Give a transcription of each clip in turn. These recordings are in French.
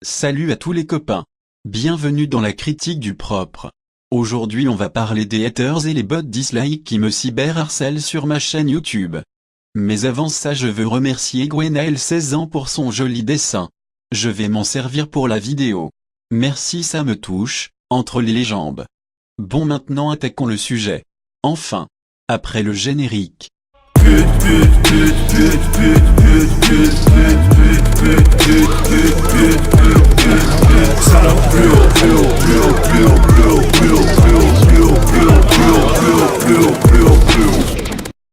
Salut à tous les copains. Bienvenue dans la critique du propre. Aujourd'hui on va parler des haters et les bots dislike qui me cyberharcèlent sur ma chaîne YouTube. Mais avant ça je veux remercier Gwenaël 16 ans pour son joli dessin. Je vais m'en servir pour la vidéo. Merci, ça me touche, entre les jambes. Bon, maintenant attaquons le sujet. Enfin, après le générique.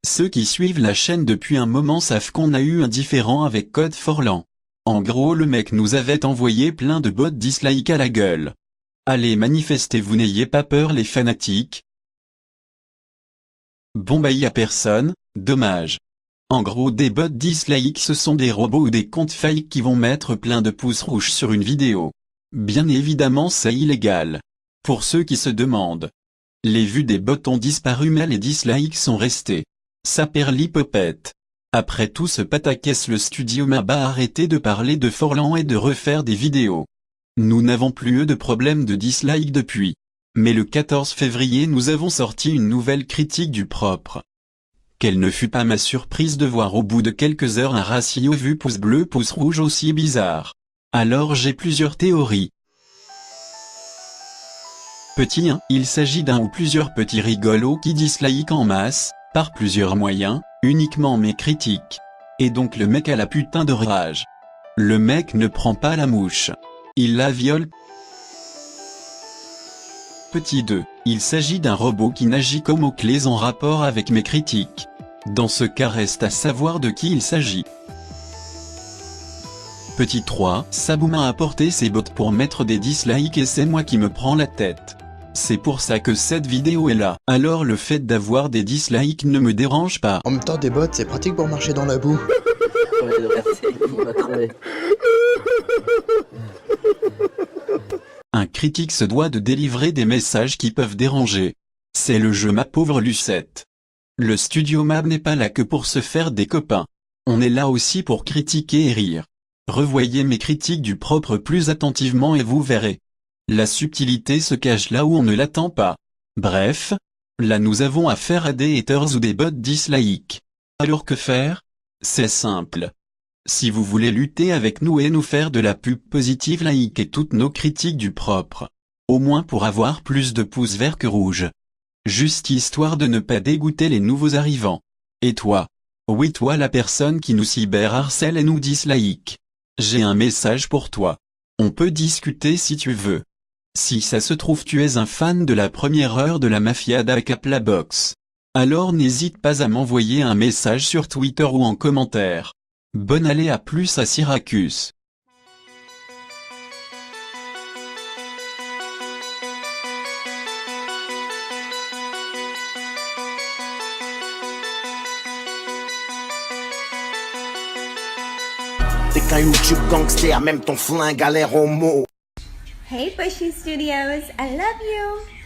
Ceux qui suivent la chaîne depuis un moment savent qu'on a eu un différend avec Code Forlan. En gros, le mec nous avait envoyé plein de bots dislike à la gueule. Allez, manifestez-vous, n'ayez pas peur les fanatiques. Bon bah y a personne, dommage. En gros, des bots dislike, ce sont des robots ou des comptes fake qui vont mettre plein de pouces rouges sur une vidéo. Bien évidemment c'est illégal. Pour ceux qui se demandent. Les vues des bots ont disparu mais les dislikes sont restés. Ça perd l'hypopète. Après tout ce pataquès, le studio Mab a arrêté de parler de Forlan et de refaire des vidéos. Nous n'avons plus eu de problème de dislike depuis. Mais le 14 février nous avons sorti une nouvelle critique du propre. Quelle ne fut pas ma surprise de voir au bout de quelques heures un ratio vue pouce bleu pouce rouge aussi bizarre. Alors j'ai plusieurs théories. Petit 1, il s'agit d'un ou plusieurs petits rigolos qui dislike en masse, par plusieurs moyens, uniquement mes critiques. Et donc le mec a la putain de rage. Le mec ne prend pas la mouche. Il la viole. Petit 2, il s'agit d'un robot qui n'agit qu'aux mots-clés en rapport avec mes critiques. Dans ce cas reste à savoir de qui il s'agit. Petit 3, Saboum a apporté ses bots pour mettre des dislikes et c'est moi qui me prends la tête. C'est pour ça que cette vidéo est là. Alors le fait d'avoir des dislikes ne me dérange pas. En même temps, des bots, c'est pratique pour marcher dans la boue. Un critique se doit de délivrer des messages qui peuvent déranger. C'est le jeu, ma pauvre Lucette. Le studio Mab n'est pas là que pour se faire des copains. On est là aussi pour critiquer et rire. Revoyez mes critiques du propre plus attentivement et vous verrez. La subtilité se cache là où on ne l'attend pas. Bref, là nous avons affaire à des haters ou des bots dislike. Alors que faire? C'est simple. Si vous voulez lutter avec nous et nous faire de la pub positive, likez toutes nos critiques du propre. Au moins pour avoir plus de pouces verts que rouges. Juste histoire de ne pas dégoûter les nouveaux arrivants. Et toi? Oui, toi la personne qui nous cyberharcèle et nous dislike. J'ai un message pour toi. On peut discuter si tu veux. Si ça se trouve tu es un fan de la première heure de la mafia d'Akaplabox. Alors n'hésite pas à m'envoyer un message sur Twitter ou en commentaire. Bonne allée, à plus à Syracuse. T'es qu'un YouTube gangster, même ton flingue a l'air homo. Hey Bushy Studios, I love you!